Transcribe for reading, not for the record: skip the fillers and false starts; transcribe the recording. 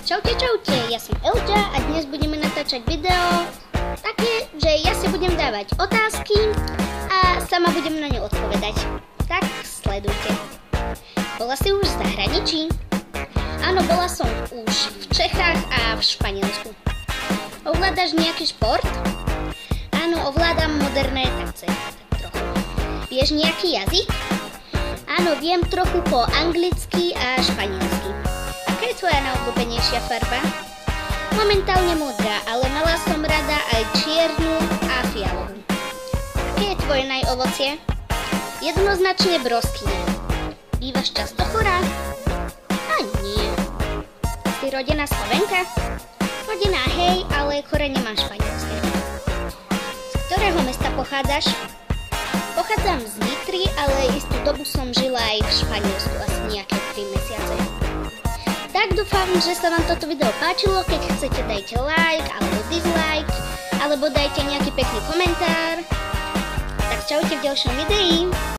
Čaute, ja som Elča a dnes budeme natáčať video také, že ja si budem dávať otázky a sama budem na ne odpovedať. Tak sledujte. Bola si už v zahraničí? Áno, bola som už v Čechách a v Španielsku. Ovládaš nejaký šport? Áno, ovládam moderné tance, tak trochu. Vieš nejaký jazyk? Áno, viem trochu po anglicky a španielsky. Aká je tvoja najobľúbenejšia farba? Momentálne modrá, ale mala som rada aj čiernu a fialovú. Aké je tvoje najovocie? Jednoznačne broskyne. Bývaš často chorá? A nie. Si rodená Slovenka? Rodená hej, ale korene mám španielské. Z ktorého mesta pochádzaš? Pochádzam z Nitry, ale istú dobu som žila aj v Španielsku, asi nejaké 3 mesiace. Tak dúfam, že sa vám toto video páčilo. Keď chcete, dajte like alebo dislike, alebo dajte nejaký pekný komentár. Tak čaute v ďalšom videi.